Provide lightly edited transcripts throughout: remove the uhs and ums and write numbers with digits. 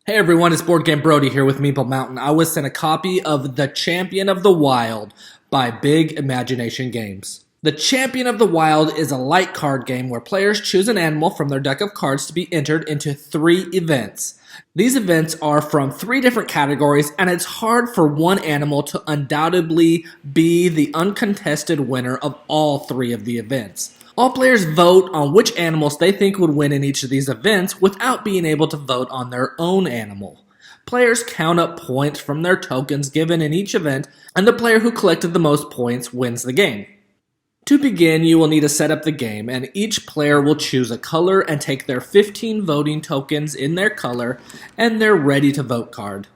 Hey everyone, it's Boardgame Brody here with Meeple Mountain. I was sent a copy of The Champion of the Wild by Big Imagination Games. The Champion of the Wild is a light card game where players choose an animal from their deck of cards to be entered into 3 events. These events are from 3 different categories, and it's hard for one animal to undoubtedly be the uncontested winner of all 3 of the events. All players vote on which animals they think would win in each of these events without being able to vote on their own animal. Players count up points from their tokens given in each event, and the player who collected the most points wins the game. To begin, you will need to set up the game, and each player will choose a color and take their 15 voting tokens in their color and their ready to vote card.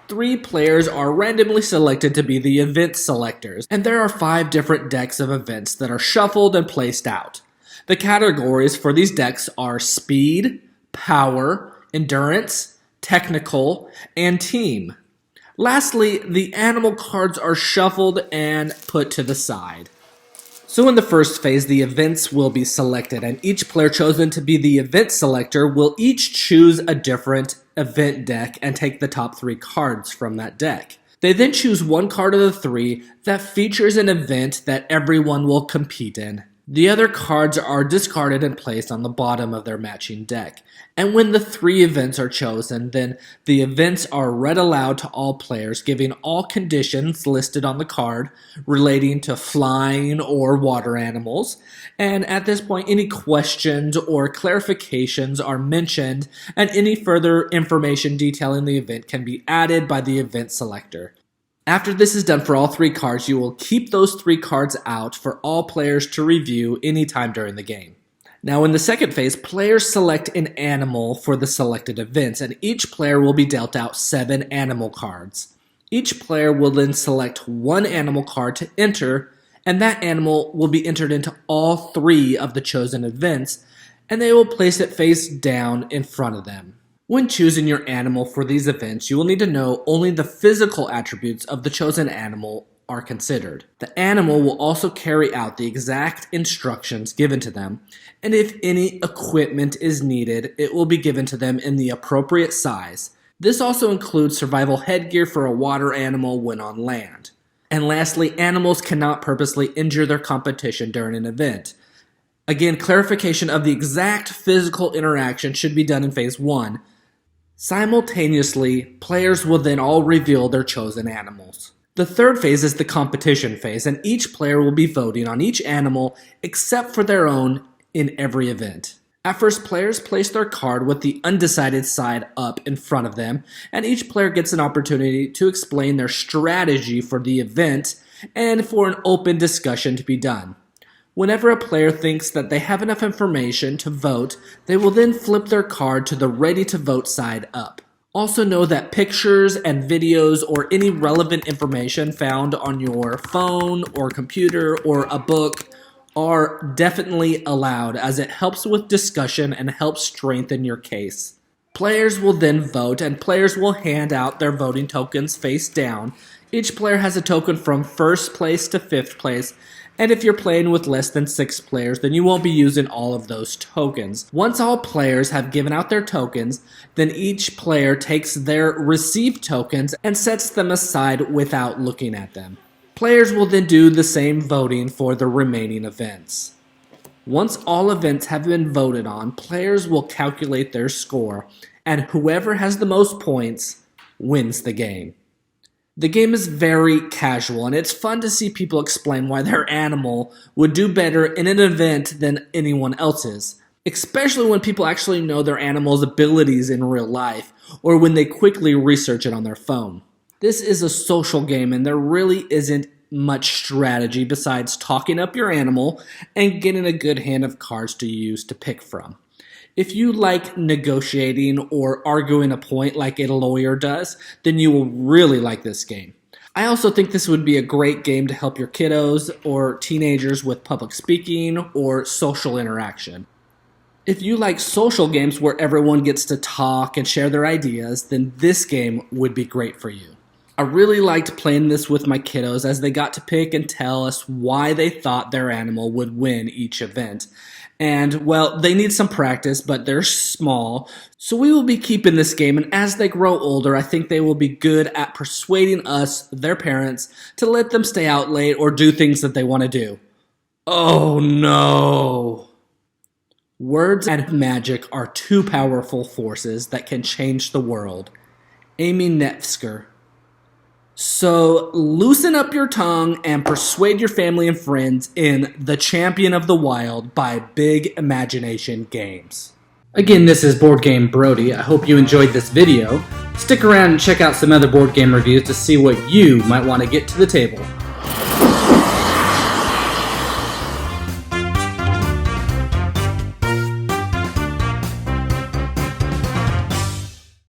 3 players are randomly selected to be the event selectors, and there are 5 different decks of events that are shuffled and placed out. The categories for these decks are speed, power, endurance, technical, and team. Lastly, the animal cards are shuffled and put to the side. So in the first phase, the events will be selected, and each player chosen to be the event selector will each choose a different event deck and take the top 3 cards from that deck. They then choose one card of the 3 that features an event that everyone will compete in. The other cards are discarded and placed on the bottom of their matching deck. And when the 3 events are chosen, then the events are read aloud to all players, giving all conditions listed on the card relating to flying or water animals. And at this point, any questions or clarifications are mentioned, and any further information detailing the event can be added by the event selector. After this is done for all 3 cards, you will keep those 3 cards out for all players to review anytime during the game. Now in the second phase, players select an animal for the selected events, and each player will be dealt out 7 animal cards. Each player will then select one animal card to enter, and that animal will be entered into all 3 of the chosen events, and they will place it face down in front of them. When choosing your animal for these events, you will need to know only the physical attributes of the chosen animal are considered. The animal will also carry out the exact instructions given to them, and if any equipment is needed, it will be given to them in the appropriate size. This also includes survival headgear for a water animal when on land. And lastly, animals cannot purposely injure their competition during an event. Again, clarification of the exact physical interaction should be done in phase 1. Simultaneously, players will then all reveal their chosen animals. The third phase is the competition phase, and each player will be voting on each animal except for their own in every event. At first, players place their card with the undecided side up in front of them, and each player gets an opportunity to explain their strategy for the event and for an open discussion to be done. Whenever a player thinks that they have enough information to vote, they will then flip their card to the ready to vote side up. Also know that pictures and videos or any relevant information found on your phone or computer or a book are definitely allowed, as it helps with discussion and helps strengthen your case. Players will then vote, and players will hand out their voting tokens face down. Each player has a token from 1st place to 5th place, and if you're playing with less than 6 players, then you won't be using all of those tokens. Once all players have given out their tokens, then each player takes their received tokens and sets them aside without looking at them. Players will then do the same voting for the remaining events. Once all events have been voted on, players will calculate their score, and whoever has the most points wins the game. The game is very casual, and it's fun to see people explain why their animal would do better in an event than anyone else's, especially when people actually know their animal's abilities in real life, or when they quickly research it on their phone. This is a social game, and there really isn't much strategy besides talking up your animal and getting a good hand of cards to use to pick from. If you like negotiating or arguing a point like a lawyer does, then you will really like this game. I also think this would be a great game to help your kiddos or teenagers with public speaking or social interaction. If you like social games where everyone gets to talk and share their ideas, then this game would be great for you. I really liked playing this with my kiddos as they got to pick and tell us why they thought their animal would win each event. And, well, they need some practice, but they're small, so we will be keeping this game, and as they grow older, I think they will be good at persuading us, their parents, to let them stay out late or do things that they want to do. Oh no! Words and magic are two powerful forces that can change the world. Amy Netfsker. So loosen up your tongue and persuade your family and friends in The Champion of the Wild by Big Imagination Games. Again, this is Boardgame Brody. I hope you enjoyed this video. Stick around and check out some other board game reviews to see what you might want to get to the table.